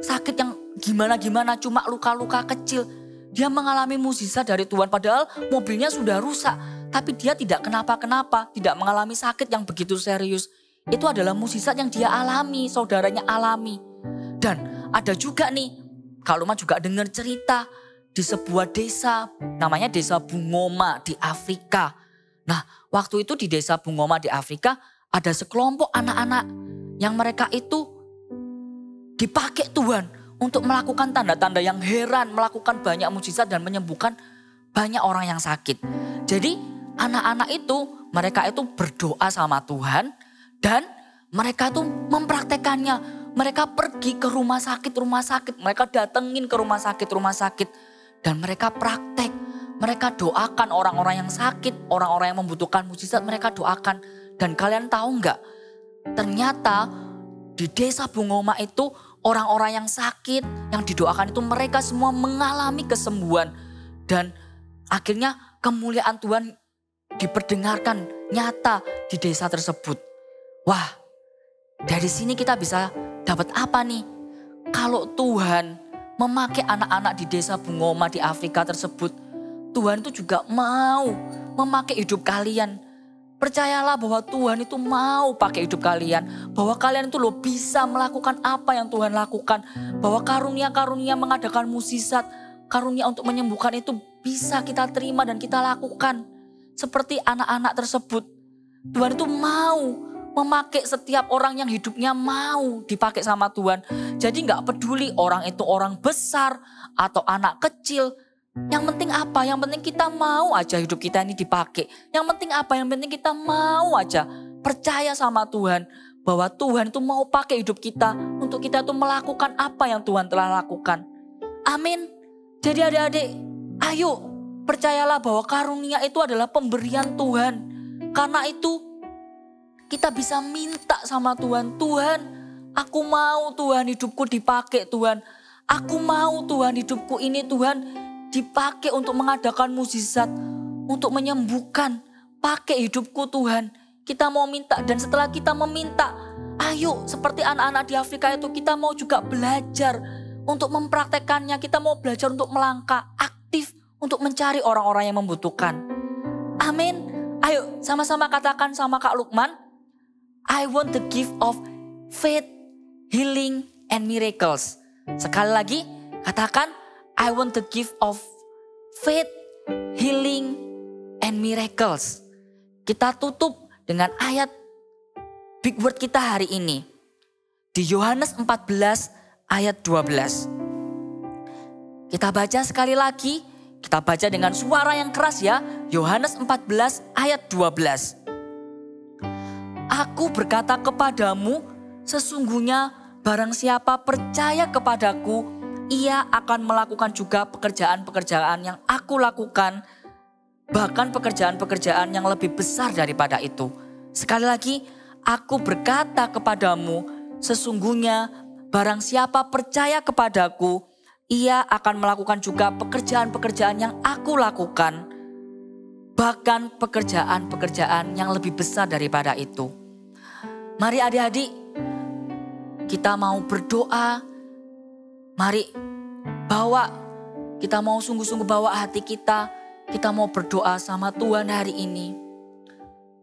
sakit yang gimana-gimana, cuma luka-luka kecil. Dia mengalami mukjizat dari Tuhan padahal mobilnya sudah rusak. Tapi dia tidak kenapa-kenapa, tidak mengalami sakit yang begitu serius. Itu adalah mukjizat yang dia alami, saudaranya alami. Dan ada juga nih, Kak Lukman juga dengar cerita di sebuah desa, namanya Desa Bungoma di Afrika. Nah, waktu itu di Desa Bungoma di Afrika ada sekelompok anak-anak yang mereka itu dipakai Tuhan untuk melakukan tanda-tanda yang heran, melakukan banyak mukjizat dan menyembuhkan banyak orang yang sakit. Jadi anak-anak itu, mereka itu berdoa sama Tuhan dan mereka itu mempraktekannya. Mereka pergi ke rumah sakit, mereka datengin ke rumah sakit dan mereka praktek. Mereka doakan orang-orang yang sakit, orang-orang yang membutuhkan mukjizat mereka doakan. Dan kalian tahu nggak? Ternyata di Desa Bungoma itu orang-orang yang sakit, yang didoakan itu mereka semua mengalami kesembuhan. Dan akhirnya kemuliaan Tuhan diperdengarkan nyata di desa tersebut. Wah, dari sini kita bisa dapat apa nih? Kalau Tuhan memakai anak-anak di Desa Bungoma di Afrika tersebut, Tuhan itu juga mau memakai hidup kalian. Percayalah bahwa Tuhan itu mau pakai hidup kalian. Bahwa kalian itu loh bisa melakukan apa yang Tuhan lakukan. Bahwa karunia-karunia mengadakan mukjizat, karunia untuk menyembuhkan itu bisa kita terima dan kita lakukan. Seperti anak-anak tersebut. Tuhan itu mau memakai setiap orang yang hidupnya mau dipakai sama Tuhan. Jadi gak peduli orang itu orang besar atau anak kecil. Yang penting apa? Yang penting kita mau aja hidup kita ini dipakai. Yang penting apa? Yang penting kita mau aja percaya sama Tuhan. Bahwa Tuhan itu mau pakai hidup kita untuk kita itu melakukan apa yang Tuhan telah lakukan. Amin. Jadi adik-adik, ayo percayalah bahwa karunia itu adalah pemberian Tuhan. Karena itu kita bisa minta sama Tuhan. Tuhan, aku mau Tuhan hidupku dipakai Tuhan. Aku mau Tuhan hidupku ini Tuhan dipakai untuk mengadakan mukjizat, untuk menyembuhkan. Pakai hidupku Tuhan. Kita mau minta dan setelah kita meminta, ayo seperti anak-anak di Afrika itu kita mau juga belajar untuk mempraktekannya. Kita mau belajar untuk melangkah aktif untuk mencari orang-orang yang membutuhkan. Amin. Ayo sama-sama katakan sama Kak Lukman. I want the gift of faith, healing, and miracles. Sekali lagi katakan, I want the gift of faith, healing, and miracles. Kita tutup dengan ayat big word kita hari ini. Di Yohanes 14 ayat 12. Kita baca sekali lagi. Kita baca dengan suara yang keras ya. Yohanes 14 ayat 12. Aku berkata kepadamu, sesungguhnya barang siapa percaya kepadaku, ia akan melakukan juga pekerjaan-pekerjaan yang aku lakukan. Bahkan pekerjaan-pekerjaan yang lebih besar daripada itu. Sekali lagi, aku berkata kepadamu, sesungguhnya barang siapa percaya kepadaku, ia akan melakukan juga pekerjaan-pekerjaan yang aku lakukan. Bahkan pekerjaan-pekerjaan yang lebih besar daripada itu. Mari adik-adik, kita mau berdoa. Mari kita mau sungguh-sungguh bawa hati kita. Kita mau berdoa sama Tuhan hari ini.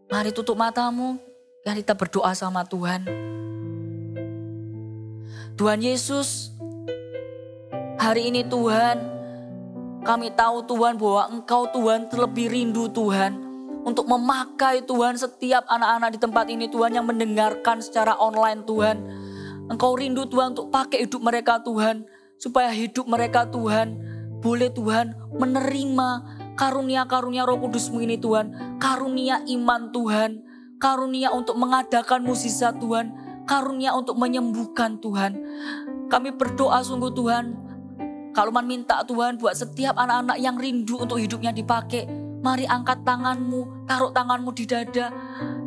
Mari tutup matamu, dan kita berdoa sama Tuhan. Tuhan Yesus, hari ini Tuhan, kami tahu Tuhan bahwa Engkau Tuhan terlebih rindu Tuhan. Untuk memakai Tuhan setiap anak-anak di tempat ini Tuhan yang mendengarkan secara online Tuhan. Engkau rindu Tuhan untuk pakai hidup mereka Tuhan. Supaya hidup mereka Tuhan boleh Tuhan menerima karunia-karunia Roh Kudus-Mu ini Tuhan. Karunia iman Tuhan. Karunia untuk mengadakan mukjizat Tuhan. Karunia untuk menyembuhkan Tuhan. Kami berdoa sungguh Tuhan. Kalau minta Tuhan buat setiap anak-anak yang rindu untuk hidupnya dipakai. Mari angkat tanganmu, taruh tanganmu di dada.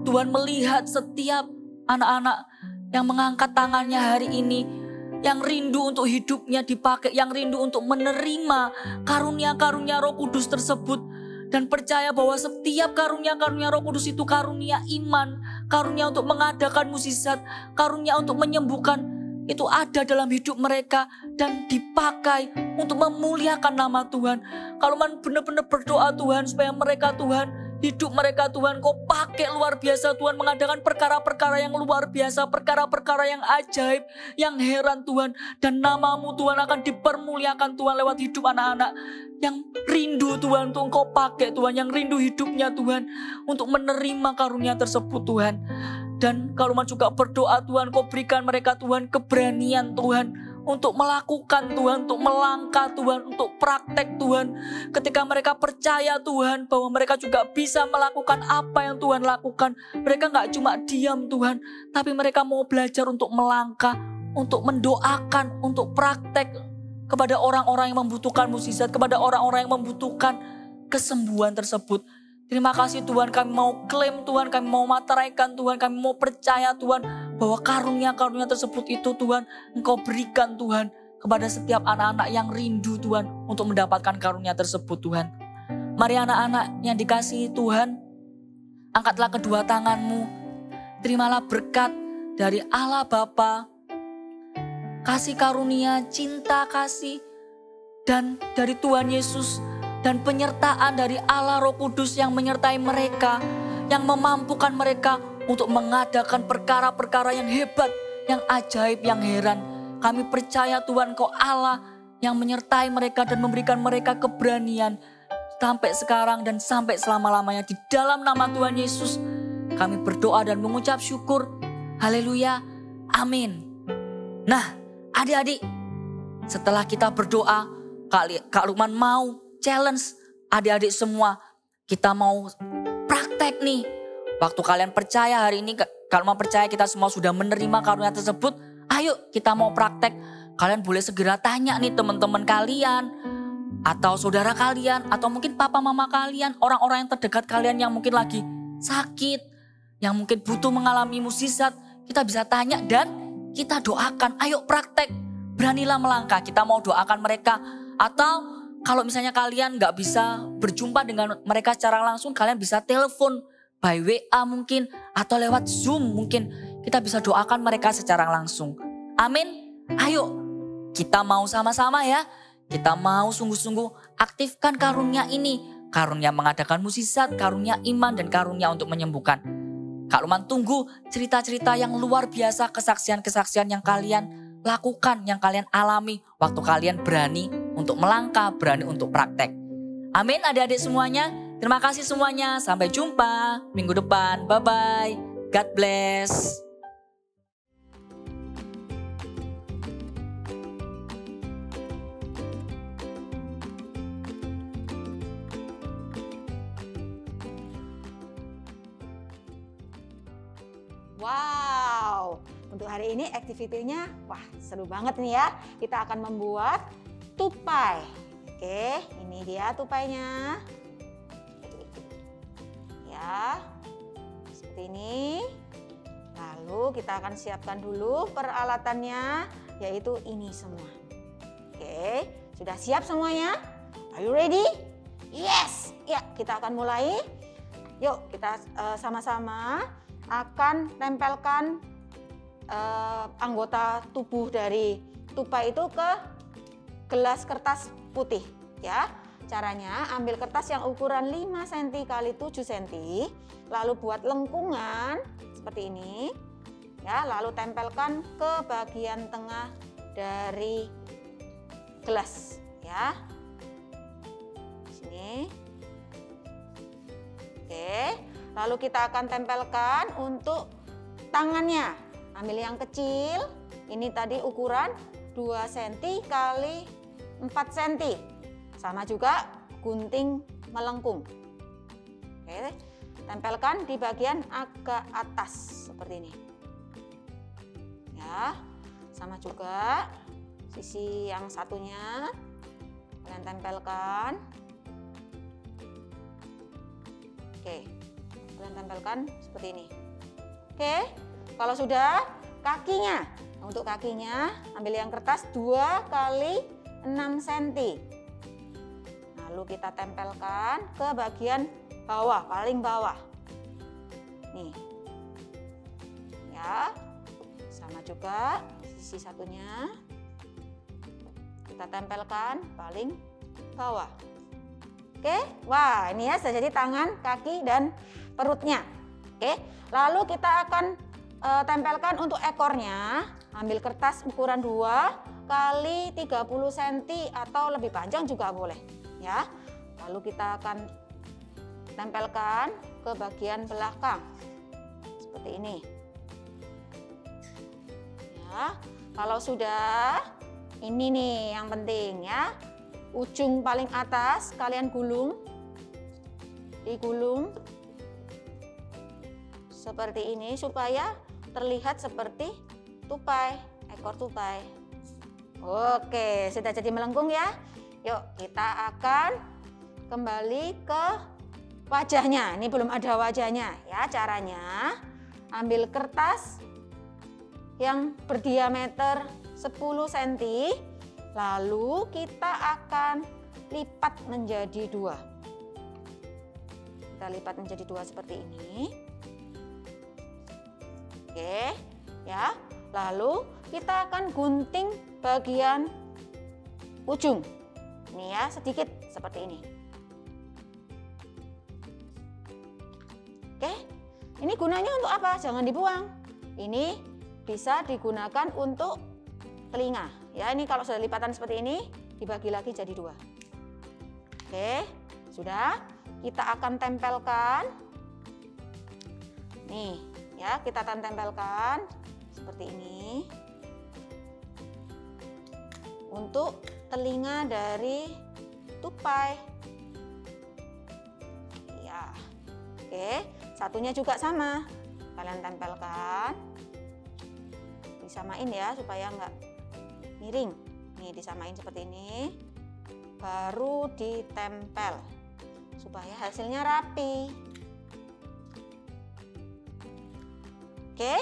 Tuhan melihat setiap anak-anak yang mengangkat tangannya hari ini, yang rindu untuk hidupnya dipakai, yang rindu untuk menerima karunia-karunia Roh Kudus tersebut. Dan percaya bahwa setiap karunia-karunia Roh Kudus itu karunia iman, karunia untuk mengadakan mukjizat, karunia untuk menyembuhkan, itu ada dalam hidup mereka dan dipakai untuk memuliakan nama Tuhan. Kalau benar-benar berdoa Tuhan supaya mereka Tuhan, hidup mereka Tuhan Kau pakai luar biasa Tuhan, mengadakan perkara-perkara yang luar biasa, perkara-perkara yang ajaib, yang heran Tuhan. Dan nama-Mu Tuhan akan dipermuliakan Tuhan lewat hidup anak-anak yang rindu Tuhan untuk Engkau pakai Tuhan, yang rindu hidupnya Tuhan untuk menerima karunia tersebut Tuhan. Dan kalau juga berdoa Tuhan, Kau berikan mereka Tuhan keberanian Tuhan untuk melakukan Tuhan, untuk melangkah Tuhan, untuk praktek Tuhan. Ketika mereka percaya Tuhan bahwa mereka juga bisa melakukan apa yang Tuhan lakukan. Mereka gak cuma diam Tuhan, tapi mereka mau belajar untuk melangkah, untuk mendoakan, untuk praktek kepada orang-orang yang membutuhkan mukjizat, kepada orang-orang yang membutuhkan kesembuhan tersebut. Terima kasih Tuhan, kami mau klaim Tuhan, kami mau materaikan Tuhan, kami mau percaya Tuhan bahwa karunia-karunia tersebut itu Tuhan Engkau berikan Tuhan kepada setiap anak-anak yang rindu Tuhan untuk mendapatkan karunia tersebut Tuhan. Mari anak-anak yang dikasihi Tuhan, angkatlah kedua tanganmu, terimalah berkat dari Allah Bapa, kasih karunia, cinta kasih, dan dari Tuhan Yesus, dan penyertaan dari Allah Roh Kudus yang menyertai mereka, yang memampukan mereka untuk mengadakan perkara-perkara yang hebat, yang ajaib, yang heran. Kami percaya Tuhan Kau Allah yang menyertai mereka dan memberikan mereka keberanian sampai sekarang dan sampai selama-lamanya. Di dalam nama Tuhan Yesus kami berdoa dan mengucap syukur. Haleluya, amin. Nah adik-adik, setelah kita berdoa, Kak Lukman mau challenge adik-adik semua. Kita mau praktek nih. Waktu kalian percaya hari ini, kalau mau percaya kita semua sudah menerima karunia tersebut, ayo kita mau praktek. Kalian boleh segera tanya nih teman-teman kalian, atau saudara kalian, atau mungkin papa mama kalian, orang-orang yang terdekat kalian yang mungkin lagi sakit, yang mungkin butuh mengalami mukjizat. Kita bisa tanya dan kita doakan. Ayo praktek, beranilah melangkah. Kita mau doakan mereka. Atau kalau misalnya kalian gak bisa berjumpa dengan mereka secara langsung, kalian bisa telepon by WA mungkin, atau lewat Zoom mungkin. Kita bisa doakan mereka secara langsung. Amin. Ayo kita mau sama-sama ya. Kita mau sungguh-sungguh aktifkan karunia ini. Karunia mengadakan mukjizat, karunia iman, dan karunia untuk menyembuhkan. Kak Luman tunggu cerita-cerita yang luar biasa, kesaksian-kesaksian yang kalian lakukan, yang kalian alami waktu kalian berani untuk melangkah, berani untuk praktek. Amin adik-adik semuanya. Terima kasih semuanya. Sampai jumpa minggu depan. Bye-bye. God bless. Wow, untuk hari ini aktivitinya wah seru banget nih ya. Kita akan membuat tupai. Oke, ini dia tupainya. Ya, seperti ini. Lalu kita akan siapkan dulu peralatannya, yaitu ini semua. Oke, sudah siap semuanya? Are you ready? Yes! Ya, kita akan mulai. Yuk, kita sama-sama akan tempelkan anggota tubuh dari tupai itu ke gelas kertas putih ya. Caranya ambil kertas yang ukuran 5 cm x 7 cm, lalu buat lengkungan seperti ini ya, lalu tempelkan ke bagian tengah dari gelas ya. Sini. Oke, lalu kita akan tempelkan untuk tangannya. Ambil yang kecil, ini tadi ukuran 2 cm x 4 cm. Sama juga gunting melengkung. Oke, tempelkan di bagian agak atas seperti ini. Ya, sama juga sisi yang satunya kalian tempelkan. Oke, kalian tempelkan seperti ini. Oke, kalau sudah kakinya, untuk kakinya ambil yang kertas 2 x 6 cm. Nah, Lalu kita tempelkan ke bagian bawah, paling bawah. Nih. Ya. Sama juga sisi satunya. Kita tempelkan paling bawah. Oke. Wah, ini ya sudah jadi tangan, kaki dan perutnya. Oke. Lalu kita akan tempelkan untuk ekornya. Ambil kertas ukuran 2 kali 30 cm atau lebih panjang juga boleh, ya. Lalu kita akan tempelkan ke bagian belakang seperti ini. Ya, kalau sudah, ini nih yang penting ya. Ujung paling atas kalian gulung, digulung seperti ini supaya terlihat seperti tupai, ekor tupai. Oke, sudah jadi melengkung ya. Yuk kita akan kembali ke wajahnya. Ini belum ada wajahnya ya. Caranya ambil kertas yang berdiameter 10 cm, lalu kita akan lipat menjadi 2. Kita lipat menjadi 2 seperti ini. Oke, ya. Lalu kita akan gunting bagian ujung. Ini ya, sedikit seperti ini. Oke, ini gunanya untuk apa? Jangan dibuang. Ini bisa digunakan untuk telinga. Ya, ini kalau sudah lipatan seperti ini, dibagi lagi jadi 2. Oke, sudah. Kita akan tempelkan. Nih, ya, kita akan tempelkan seperti ini. Untuk telinga dari tupai. Ya. Oke, satunya juga sama. Kalian tempelkan. Disamain ya supaya nggak miring. Nih, disamain seperti ini. Baru ditempel supaya hasilnya rapi. Oke,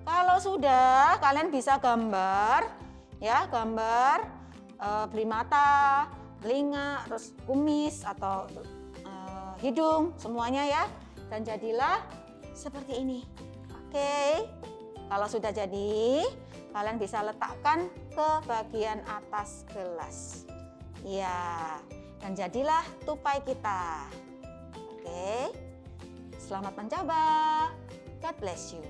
kalau sudah kalian bisa gambar ya, gambar beri mata, telinga, terus kumis atau hidung, semuanya ya. Dan jadilah seperti ini. Oke, kalau sudah jadi, kalian bisa letakkan ke bagian atas gelas. Ya, dan jadilah tupai kita. Oke, selamat mencoba. God bless you.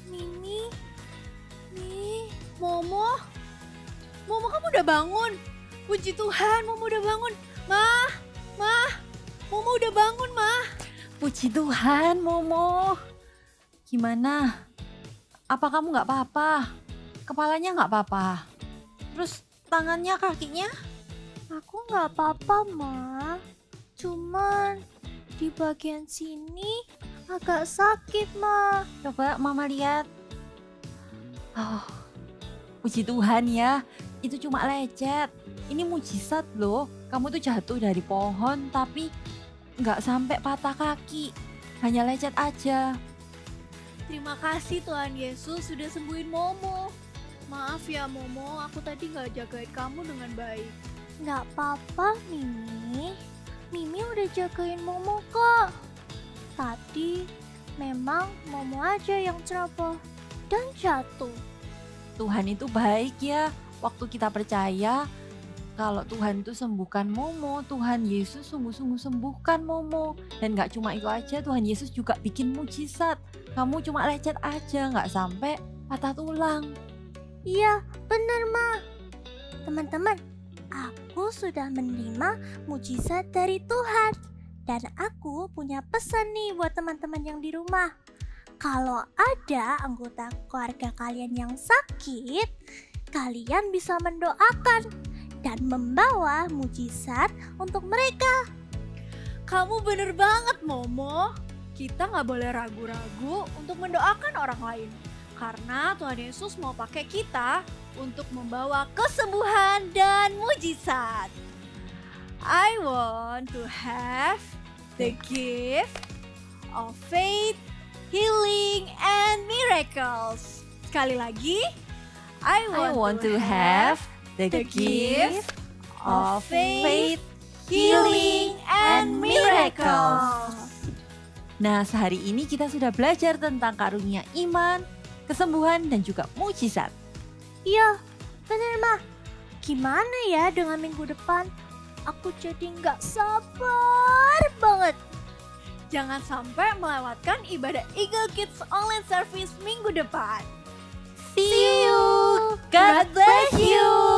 Mimi, Momo, kamu udah bangun. Puji Tuhan, Momo udah bangun. Mah, Momo udah bangun, Mah. Puji Tuhan, Momo. Gimana? Apa kamu nggak apa-apa? Kepalanya nggak apa-apa? Terus tangannya, kakinya? Aku nggak apa-apa, Ma. Cuman di bagian sini agak sakit, Ma. Coba Mama lihat. Oh, puji Tuhan ya. Itu cuma lecet. Ini mujizat loh. Kamu tuh jatuh dari pohon tapi nggak sampai patah kaki. Hanya lecet aja. Terima kasih Tuhan Yesus sudah sembuhin Momo. Maaf ya Momo, aku tadi nggak jagain kamu dengan baik. Nggak apa-apa, Mimi. Mimi udah jagain Momo kok. Tadi memang Momo aja yang ceroboh dan jatuh. Tuhan itu baik ya. Waktu kita percaya kalau Tuhan itu sembuhkan Momo, Tuhan Yesus sungguh-sungguh sembuhkan Momo. Dan gak cuma itu aja, Tuhan Yesus juga bikin mujizat. Kamu cuma lecet aja, gak sampai patah tulang. Iya, bener Ma. Teman-teman, aku sudah menerima mujizat dari Tuhan. Dan aku punya pesan nih buat teman-teman yang di rumah. Kalau ada anggota keluarga kalian yang sakit, kalian bisa mendoakan dan membawa mujizat untuk mereka. Kamu bener banget Momo. Kita nggak boleh ragu-ragu untuk mendoakan orang lain. Karena Tuhan Yesus mau pakai kita untuk membawa kesembuhan dan mujizat. I want to have the gift of faith, healing, and miracles. Sekali lagi, I I want to have the gift of faith, healing, and miracles. Nah, sehari ini kita sudah belajar tentang karunia iman, kesembuhan, dan juga mujizat. Iya, bener Ma. Gimana ya dengan minggu depan? Aku jadi nggak sabar banget. Jangan sampai melewatkan ibadah Eagle Kids Online Service minggu depan. See you. God bless you.